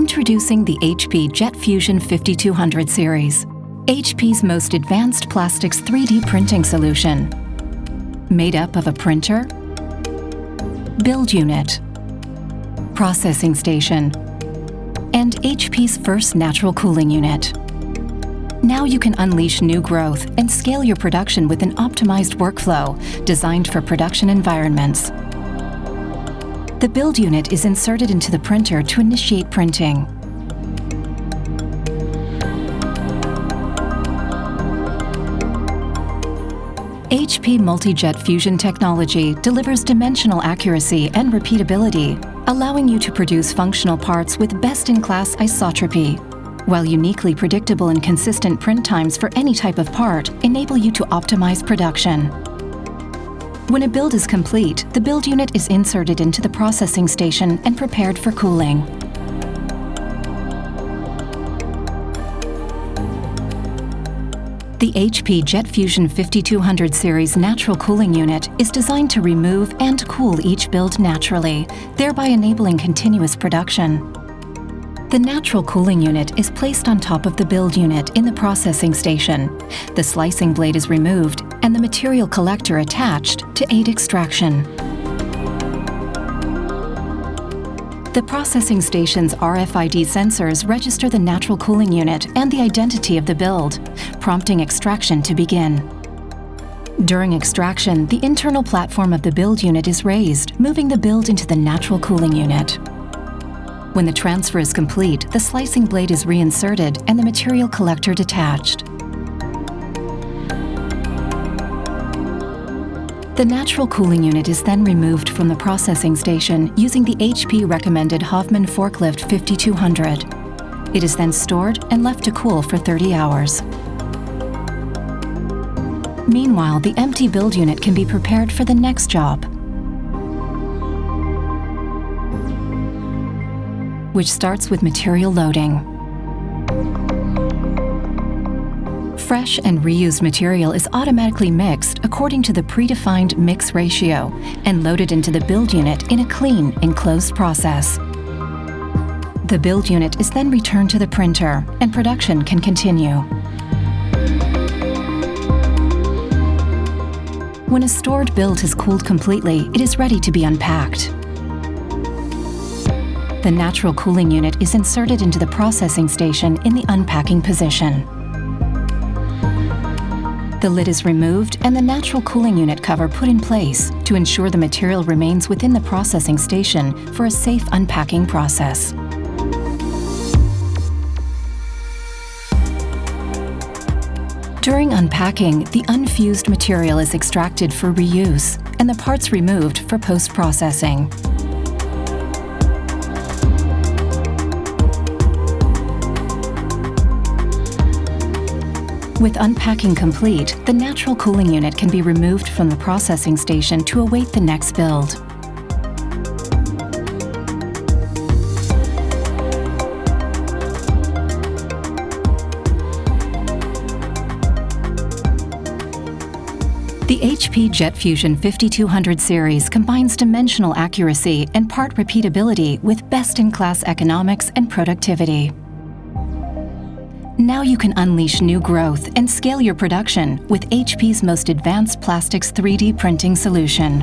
Introducing the HP Jet Fusion 5200 series, HP's most advanced plastics 3D printing solution. Made up of a printer, build unit, processing station, and HP's first natural cooling unit. Now you can unleash new growth and scale your production with an optimized workflow designed for production environments. The build unit is inserted into the printer to initiate printing. HP Multi-Jet Fusion technology delivers dimensional accuracy and repeatability, allowing you to produce functional parts with best-in-class isotropy, while uniquely predictable and consistent print times for any type of part enable you to optimize production. When a build is complete, the build unit is inserted into the processing station and prepared for cooling. The HP Jet Fusion 5200 series natural cooling unit is designed to remove and cool each build naturally, thereby enabling continuous production. The natural cooling unit is placed on top of the build unit in the processing station. The slicing blade is removed and the material collector attached to aid extraction. The processing station's RFID sensors register the natural cooling unit and the identity of the build, prompting extraction to begin. During extraction, the internal platform of the build unit is raised, moving the build into the natural cooling unit. When the transfer is complete, the slicing blade is reinserted and the material collector detached. The natural cooling unit is then removed from the processing station using the HP recommended Hoffman Forklift 5200. It is then stored and left to cool for 30 hours. Meanwhile, the empty build unit can be prepared for the next job, which starts with material loading. Fresh and reused material is automatically mixed according to the predefined mix ratio and loaded into the build unit in a clean, enclosed process. The build unit is then returned to the printer, and production can continue. When a stored build has cooled completely, it is ready to be unpacked. The natural cooling unit is inserted into the processing station in the unpacking position. The lid is removed and the natural cooling unit cover put in place to ensure the material remains within the processing station for a safe unpacking process. During unpacking, the unfused material is extracted for reuse and the parts removed for post-processing. With unpacking complete, the natural cooling unit can be removed from the processing station to await the next build. The HP Jet Fusion 5200 series combines dimensional accuracy and part repeatability with best-in-class economics and productivity. Now you can unleash new growth and scale your production with HP's most advanced plastics 3D printing solution.